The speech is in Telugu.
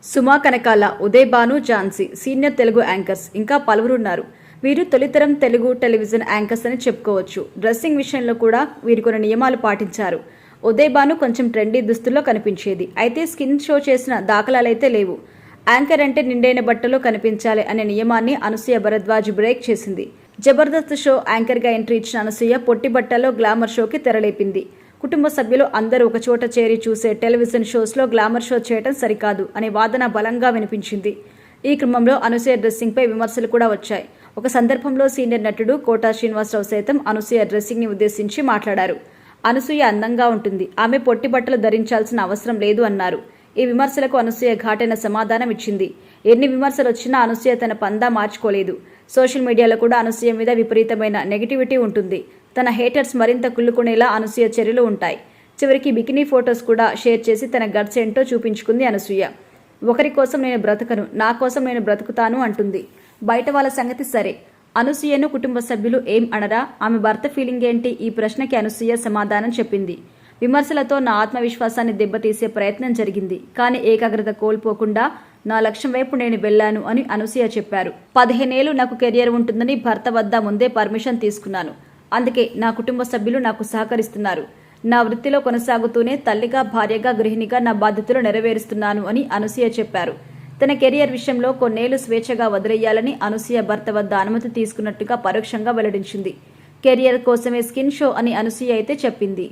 సుమా కనకాల, ఉదయ్ భాను, ఝాన్సీ సీనియర్ తెలుగు యాంకర్స్, ఇంకా పలువురున్నారు. వీరు తొలితరం తెలుగు టెలివిజన్ యాంకర్స్ అని చెప్పుకోవచ్చు. డ్రెస్సింగ్ విషయంలో కూడా వీరు కొన్ని నియమాలు పాటించారు. ఉదయ్ భాను కొంచెం ట్రెండీ దుస్తుల్లో కనిపించేది. అయితే స్కిన్ షో చేసిన దాఖలాలైతే లేవు. యాంకర్ అంటే నిండైన బట్టలో కనిపించాలి అనే నియమాన్ని అనసూయ భరద్వాజ్ బ్రేక్ చేసింది. జబర్దస్త్ షో యాంకర్గా ఎంట్రీ ఇచ్చిన అనసూయ పొట్టి బట్టల్లో గ్లామర్ షోకి తెరలేపింది. కుటుంబ సభ్యులు అందరూ ఒకచోట చేరి చూసే టెలివిజన్ షోస్లో గ్లామర్ షో చేయడం సరికాదు అనే వాదన బలంగా వినిపించింది. ఈ క్రమంలో అనసూయ డ్రెస్సింగ్పై విమర్శలు కూడా వచ్చాయి. ఒక సందర్భంలో సీనియర్ నటుడు కోటా శ్రీనివాసరావు సైతం అనసూయ డ్రెస్సింగ్ని ఉద్దేశించి మాట్లాడారు. అనసూయ అందంగా ఉంటుంది, ఆమె పొట్టి బట్టలు ధరించాల్సిన అవసరం లేదు అన్నారు. ఈ విమర్శలకు అనసూయ ఘాటైన సమాధానం ఇచ్చింది. ఎన్ని విమర్శలు వచ్చినా అనసూయ తన పందా మార్చుకోలేదు. సోషల్ మీడియాలో కూడా అనసూయ మీద విపరీతమైన నెగిటివిటీ ఉంటుంది. తన హేటర్స్ మరింత కుళ్ళుకునేలా అనసూయ చర్యలు ఉంటాయి. చివరికి బికినీ ఫొటోస్ కూడా షేర్ చేసి తన గట్స్ ఏంటో చూపించుకుంది అనసూయ. ఒకరి కోసం నేను బ్రతకను, నా కోసం నేను బ్రతుకుతాను అంటుంది. బయట వాళ్ళ సంగతి సరే, అనసూయను కుటుంబ సభ్యులు ఏం అనరా? ఆమె భర్త ఫీలింగ్ ఏంటి? ఈ ప్రశ్నకి అనసూయ సమాధానం చెప్పింది. విమర్శలతో నా ఆత్మవిశ్వాసాన్ని దెబ్బతీసే ప్రయత్నం జరిగింది, కానీ ఏకాగ్రత కోల్పోకుండా నా లక్ష్యం వైపు నేను వెళ్లాను అని అనసూయ చెప్పారు. 15 ఏళ్లు నాకు కెరియర్ ఉంటుందని భర్త వద్ద ముందే పర్మిషన్ తీసుకున్నాను. అందుకే నా కుటుంబ సభ్యులు నాకు సహకరిస్తున్నారు. నా వృత్తిలో కొనసాగుతూనే తల్లిగా, భార్యగా, గృహిణిగా నా బాధ్యతలు నెరవేరుస్తున్నాను అని అనసూయ చెప్పారు. తన కెరియర్ విషయంలో కొన్నేళ్లు స్వేచ్ఛగా వదిలేయాలని అనసూయ భర్త వద్ద అనుమతి తీసుకున్నట్టుగా పరోక్షంగా వెల్లడించింది. కెరియర్ కోసమే స్కిన్ షో అని అనసూయ అయితే చెప్పింది.